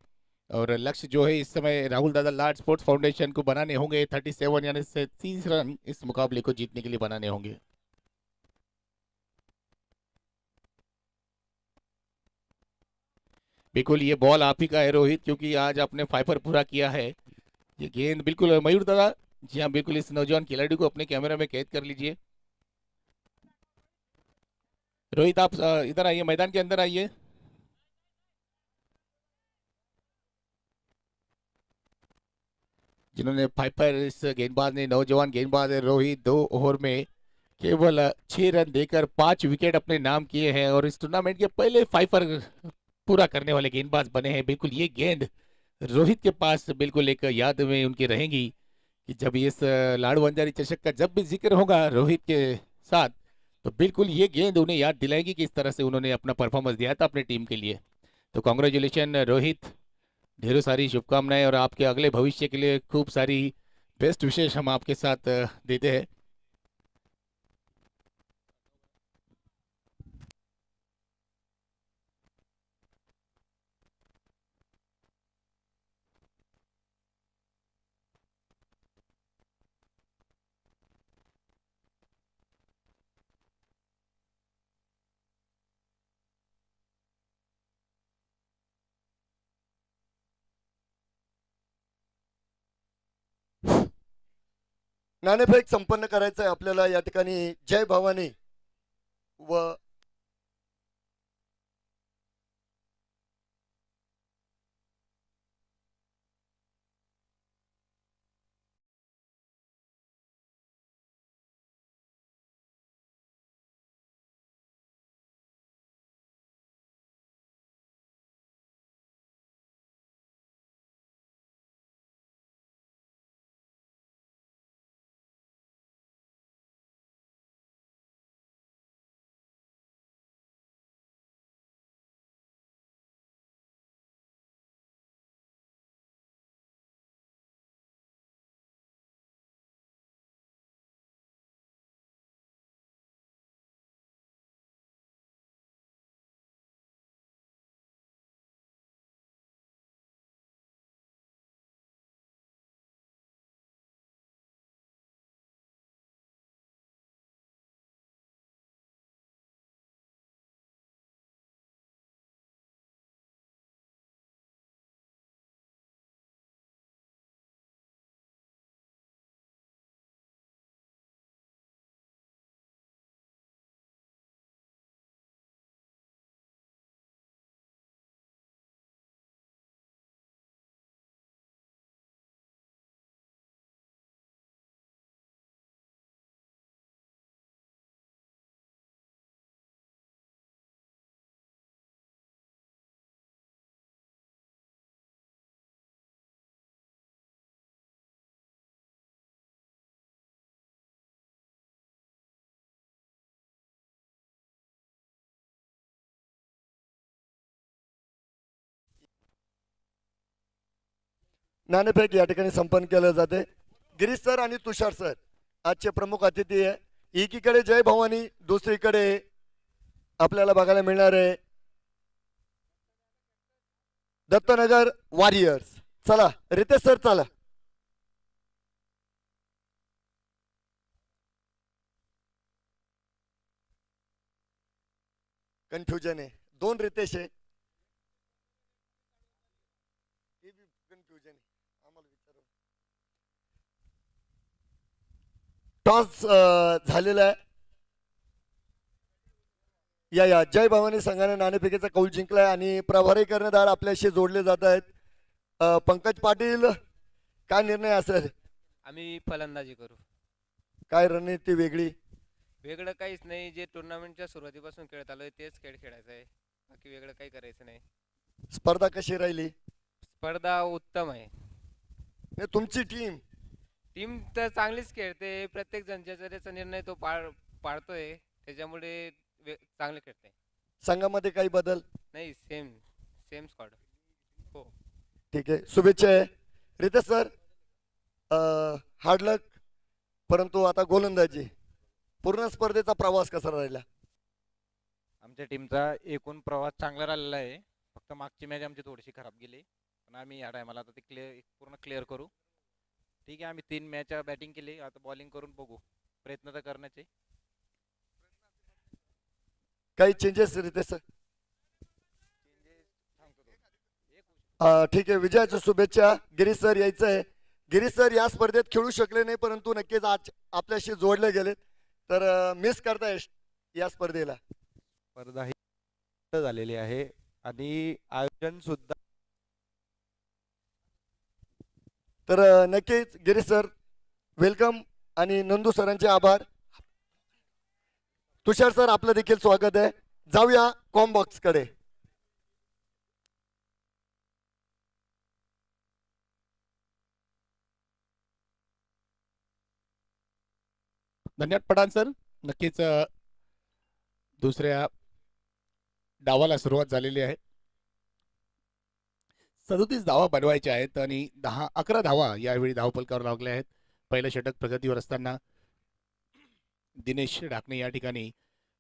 और लक्ष्य जो है इस समय राहुल दादा लाड स्पोर्ट्स फाउंडेशन को बनाने होंगे 37, यानी 30 रन इस मुकाबले को जीतने के लिए बनाने होंगे। बिल्कुल ये बॉल आप ही का है रोहित, क्योंकि आज आपने 5 पर पूरा किया है। ये गेंद बिल्कुल मयूर दादा, जी हाँ बिल्कुल इस नौजवान खिलाड़ी को अपने कैमरा में कैद कर लीजिए। रोहित आप इधर आइए, मैदान के अंदर आइए। जिन्होंने 5 पर, इस गेंदबाज ने, नौजवान गेंदबाज है रोहित, 2 ओवर में केवल 6 रन देकर 5 विकेट अपने नाम किए हैं और इस टूर्नामेंट के पहले 5 पर पूरा करने वाले गेंदबाज बने हैं। बिल्कुल ये गेंद रोहित के पास बिल्कुल एक याद में उनकी रहेंगी कि जब इस लाडू बंजारी चषक का जब भी जिक्र होगा रोहित के साथ, तो बिल्कुल ये गेंद उन्हें याद दिलाएगी कि इस तरह से उन्होंने अपना परफॉर्मेंस दिया था अपनी टीम के लिए। तो कॉन्ग्रेचुलेशन रोहित, ढेरों सारी शुभकामनाएं और आपके अगले भविष्य के लिए खूब सारी बेस्ट विशेष हम आपके साथ देते हैं। नाणेफेक संपन्न करायचं आहे आपल्याला या ठिकाणी जय भवानी व नाणेफेक या ठिकाणी संपन्न केलं जाते. गिरीश सर आणि तुषार सर आजचे प्रमुख अतिथी आहे. एकीकडे जय भवानी, दुसरीकडे आपल्याला बघायला मिळणार आहे दत्तनगर वॉरियर्स. चला रितेश सर चला. कन्फ्युजन आहे, दोन रितेश आहे. कन्फ्युजन आहे आम्हाला विचारा. टॉस झालेला आहे. या जय भवानी संघाने नाणेफेकीचा कौल जिंकलाय आणि प्रभारी कर्णधार आपल्याशी जोडले जात आहेत. पंकज पाटील, काय निर्णय असेल? आम्ही फलंदाजी करू. काय रणनीती वेगळी? वेगळं काहीच नाही, जे टुर्नामेंटच्या सुरुवातीपासून खेळत आलोय तेच खेळ खेळायचा आहे, बाकी वेगळं काही करायचं नाही. स्पर्धा कशी राहिली? स्पर्धा उत्तम आहे. नाही, तुमची टीम टीम तर चांगलीच खेळते, प्रत्येक जण ज्याचा त्याचा निर्णय तो पाळतोय, त्याच्यामुळे चांगले खेळते. संघामध्ये काही बदल? नाही, सेम सेम स्क्वॉड. हो. ठीक आहे, शुभेच्छा आहे रितेश सर. हार्ड लक. परंतु आता गोलंदाजी, पूर्ण स्पर्धेचा प्रवास कसा राहिला? आमच्या टीमचा एकूण प्रवास चांगला राहिलेला आहे. फक्त मागची मॅच आमची थोडीशी खराब गेली, पण आम्ही या टायमाला आता ते पूर्ण क्लिअर करू. ठीक आहे, आम्ही 3 मॅच बॅटिंग केली, आता बॉलिंग करून बघू. प्रयत्न तर करण्याचे. काही चेंजेस रितेश सर? ठीक आहे, विजयाच्या शुभेच्छा. गिरीश सर यायचं आहे. गिरीश सर या स्पर्धेत खेळू शकले नाही, परंतु नक्कीच आज आपल्याशी जोडले गेलेत, तर मिस करताय या स्पर्धेला. स्पर्धा ही झालेली आहे आणि आयोजन सुद्धा. तर नक्कीच गिरीश सर वेलकम आणि नंदू सरांचे आभार. तुषार सर आपलं देखील स्वागत आहे. जाऊया कॉम्बॉक्स कडे. धन्यवाद पठाण सर. नक्कीच दुसऱ्या डावाला सुरुवात झालेली आहे. 37 धावा बनवायच्या आहेत आणि 11 धावा यावेळी धावफलकावर लागल्या आहेत. पहिलं षटक प्रगतीवर असताना दिनेश ढाकणे या ठिकाणी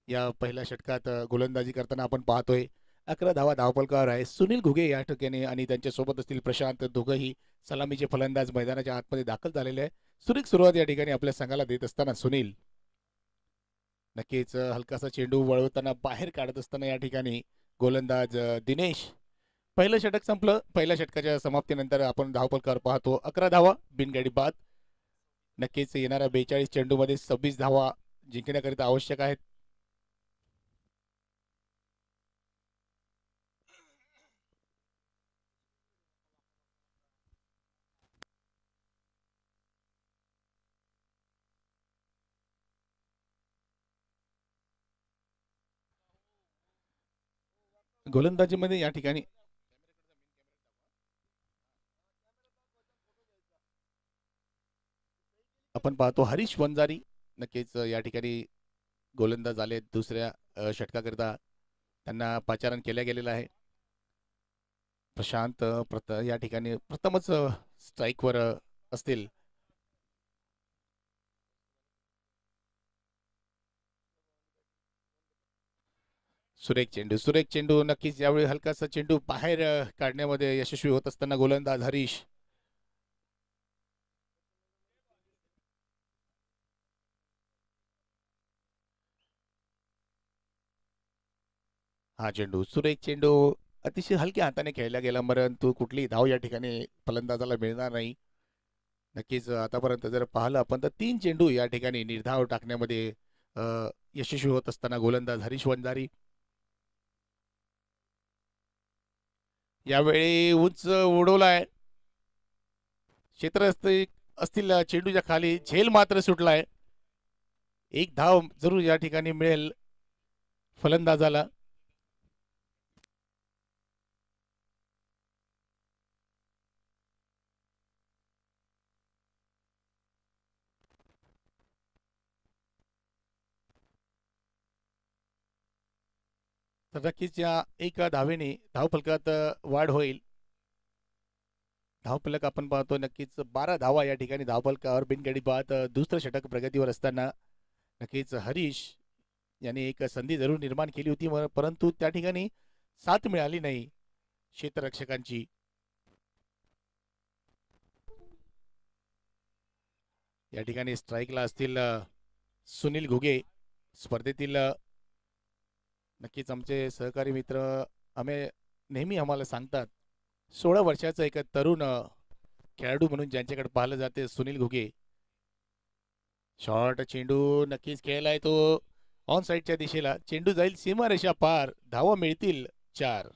या पहिल्या षटकात गोलंदाजी करताना आपण पाहतोय. 11 धावा धावफलकावर आहे. सुनील घुगे या ठिकाणी आणि त्यांच्यासोबत असतील प्रशांत, दोघंही सलामीचे फलंदाज मैदानाच्या आतमध्ये दाखल झालेले आहे. सुरेख सुरुवात या ठिकाणी आपल्या संघाला देत असताना सुनील. नक्कीच हलकासा चेंडू वळवताना बाहेर काढत असताना या ठिकाणी गोलंदाज दिनेश. पहिलं षटक संपलं. पहिल्या षटकाच्या समाप्तीनंतर आपण धावफलकावर पाहतो 11 धावा बिनगाडी बाद. नक्कीच येणाऱ्या 42 चेंडूमध्ये 26 धावा जिंकण्याकरिता आवश्यक आहेत. गोलंदाजीमध्ये या ठिकाणी आपण पाहतो हरीश वंजारी. नक्कीच या ठिकाणी गोलंदाज आले दुसऱ्या षटकाकरिता. त्यांना पाचारण केल्या गेलेलं आहे. प्रशांत या ठिकाणी प्रथमच स्ट्राईकवर असतील. सुरेख चेंडू नक्कीच यावेळी हलकासा चेंडू बाहेर काढण्यामध्ये यशस्वी होत असताना गोलंदाज हरीश. हा चेंडू सुरेख चेंडू अतिशय हलक्या हाताने खेळला गेला, परंतु कुठलीही धाव या ठिकाणी फलंदाजाला मिळणार नाही. नक्कीच आतापर्यंत जर पाहिलं आपण तर 3 चेंडू या ठिकाणी निर्धाव टाकण्यामध्ये यशस्वी होत असताना गोलंदाज हरीश वंजारी. यावेळी उंच उडवलाय. क्षेत्र असतील चेंडूच्या खाली. झेल मात्र सुटलाय. एक धाव जरूर या ठिकाणी मिळेल फलंदाजाला. तर नक्कीच या एका धावेने धावफलकात वाढ होईल. धावफलक आपण पाहतो नक्कीच 12 धावा या ठिकाणी धावफलकावर बिनगडी बाद दुसरं षटक प्रगतीवर असताना नक्कीच हरीश यांनी एक संधी जरूर निर्माण केली होती परंतु त्या ठिकाणी साथ मिळाली नाही क्षेत्ररक्षकांची. या ठिकाणी स्ट्राईकला असतील सुनील घुगे स्पर्धेतील नक्कीच आमचे सहकारी मित्र नेहमी आम्हाला सांगतात 16 वर्षाचा एक तरुण खेळाडू म्हणून ज्यांच्याकडे पाहिलं जाते सुनील घुगे. शॉर्ट चेंडू नक्कीच खेळलाय तो ऑन साईडच्या दिशेला. चेंडू जाईल सीमारेषा पार. धावा मिळतील 4.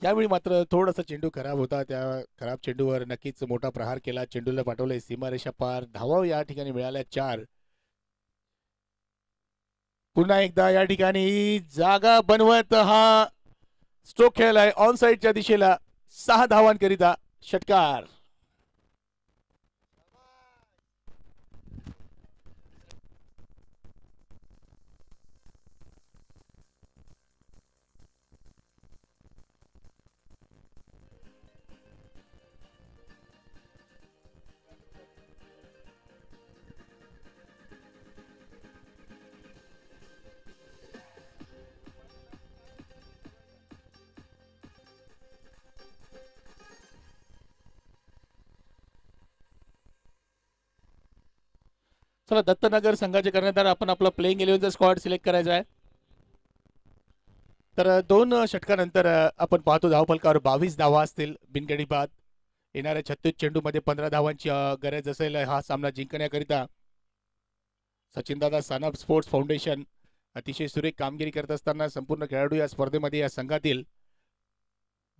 यावेळी मात्र थोडासा चेंडू खराब होता. त्या खराब चेंडूवर नक्कीच मोठा प्रहार केला. चेंडूला पाठवलंय सीमारेषा पार. धावा या ठिकाणी मिळाल्या 4. पुन्हा एकदा या ठिकाणी जागा बनवत हा स्ट्रोक खेळलाय ऑन साईडच्या दिशेला 6 धावांकरिता षटकार. चला दत्तनगर संघाचे कर्णधार आपण आपला प्लेइंग 11चा स्क्वॉड सिलेक्ट करायचा आहे. तर 2 षटकानंतर आपण पाहतो धावफलकावर 22 धावा असतील बिनगडी बाद. येणाऱ्या 36 चेंडूमध्ये 15 धावांची गरज असेल हा सामना जिंकण्याकरिता. सचिनदादा सानप स्पोर्ट्स फाउंडेशन अतिशय सुरेख कामगिरी करत असताना संपूर्ण खेळाडू या स्पर्धेमध्ये या संघातील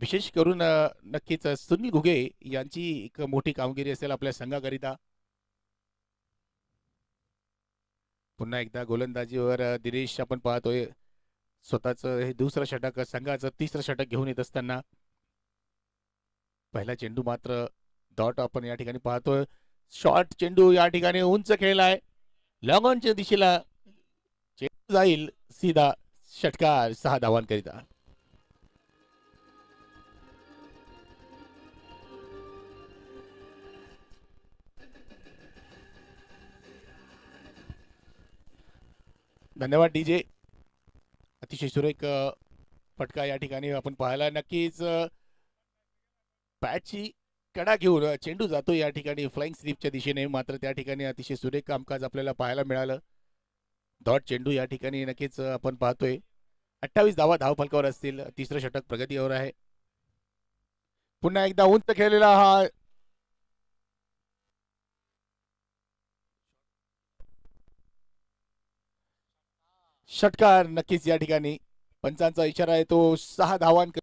विशेष करून नक्कीच सुनील घुगे यांची एक मोठी कामगिरी असेल आपल्या संघाकरिता. पुन्हा एकदा गोलंदाजीवर दिनेश आपण पाहतोय स्वतःचं हे दुसरं षटक संघाचं तिसरं षटक घेऊन येत असताना पहिला चेंडू मात्र डॉट आपण या ठिकाणी पाहतोय. शॉर्ट चेंडू या ठिकाणी उंच खेळलाय लॉंग ऑनच्या दिशेला. चेंडू जाईल सीधा षटकार 6 धावांकरिता. धन्यवाद डीजे. अतिशय सुरेख फटका या ठिकाणी आपण पाहायला. नक्कीच बॅटची कडा घेऊन चेंडू जातो या ठिकाणी फ्लाइंग स्लिपच्या दिशेने. मात्र त्या ठिकाणी अतिशय सुरेख कामकाज आपल्याला पाहायला मिळालं. डॉट चेंडू या ठिकाणी नक्कीच आपण पाहतोय 28 धावा धावफलकावर असतील. तिसरं षटक प्रगतीवर आहे. पुन्हा एकदा उंच खेळलेला हा षटकार नक्कीच या ठिकाणी पंचांचा इशारा आहे तो 6 धावांक.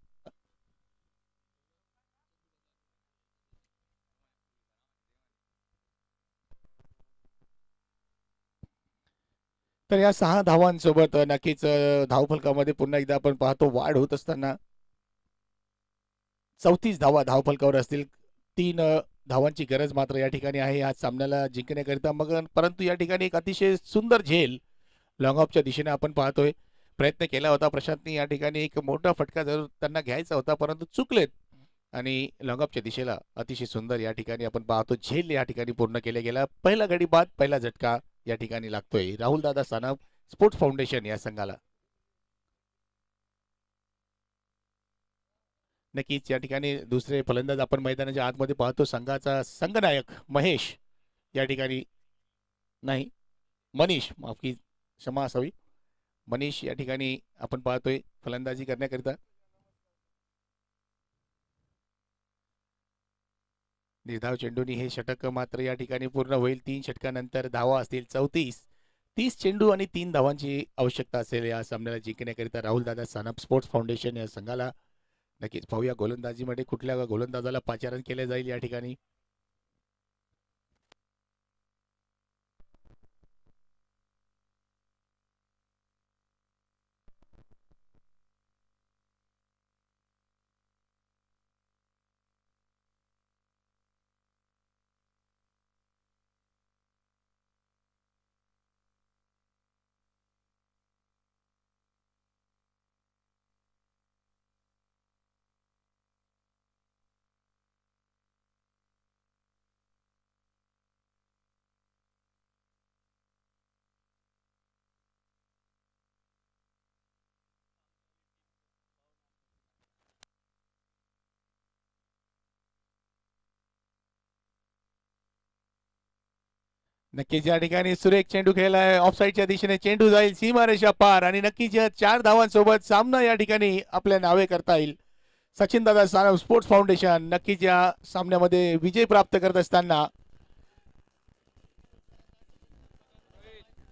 तर या 6 धावांसोबत नक्कीच धावफलकामध्ये पुन्हा एकदा आपण पाहतो वाढ होत असताना 34 धावा धावफलकावर असतील. 3 धावांची गरज मात्र या ठिकाणी आहे या सामन्याला जिंकण्याकरिता. मग परंतु या ठिकाणी एक अतिशय सुंदर झेल लॉंग ऑफच्या दिशेने आपण पाहतोय. प्रयत्न केला होता प्रशांतनी या ठिकाणी एक मोठा फटका जरूर त्यांना घ्यायचा होता परंतु चुकलेत आणि लॉंग ऑफच्या दिशेला अतिशय सुंदर या ठिकाणी आपण पाहतो झेल या ठिकाणी पूर्ण केला गेला. पहिला गडी बाद पहिला झटका या ठिकाणी लागतोय राहुल दादा सानप स्पोर्ट्स फाउंडेशन या संघाला. नक्कीच या ठिकाणी दुसरे फलंदाज आपण मैदानाच्या आतमध्ये पाहतो. संघाचा संघनायक महेश या ठिकाणी नाही मनीष माफी क्षमा असावी मनीष या ठिकाणी आपण पाहतोय फलंदाजी करण्याकरिता. निर्धाव चेंडूनी हे षटक मात्र या ठिकाणी पूर्ण होईल. 3 षटकानंतर धावा असतील 34. 30 चेंडू आणि 3 धावांची आवश्यकता असेल या सामन्याला जिंकण्याकरिता राहुल दादा सानप स्पोर्ट्स फाउंडेशन या संघाला. नक्कीच पाहूया गोलंदाजीमध्ये कुठल्या गोलंदाजाला पाचारण केले जाईल या ठिकाणी. नक्कीच या ठिकाणी सुरेख चेंडू खेळलाय ऑफसाईडच्या दिशेने, चेंडू जाईल सीमारेषा पार आणि नक्कीच या 4 धावांसोबत सामना या ठिकाणी आपल्या नावे करता येईल. सचिन दादा सानप स्पोर्ट्स फाउंडेशन नक्कीच या सामन्यामध्ये विजय प्राप्त करत असताना,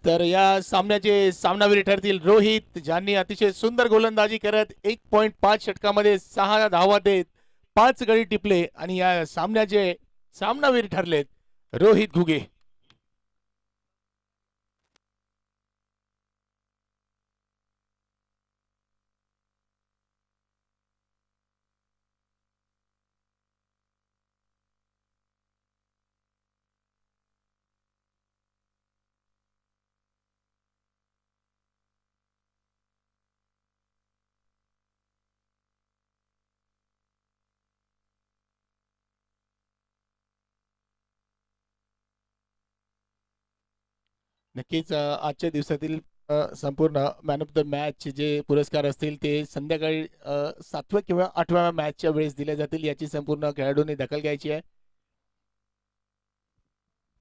तर या सामन्याचे सामनावीर ठरतील रोहित, ज्यांनी अतिशय सुंदर गोलंदाजी करत 1.5 षटकामध्ये 6 धावा देत 5 गडी टिपले आणि या सामन्याचे सामनावीर ठरलेत रोहित घुगे. नक्कीच आजच्या दिवसातील संपूर्ण मॅन ऑफ द मॅच जे पुरस्कार असतील ते संध्याकाळी 7व्या किंवा 8व्या मॅचच्या वेळेस दिले जातील, याची संपूर्ण खेळाडूंनी दखल घ्यायची आहे.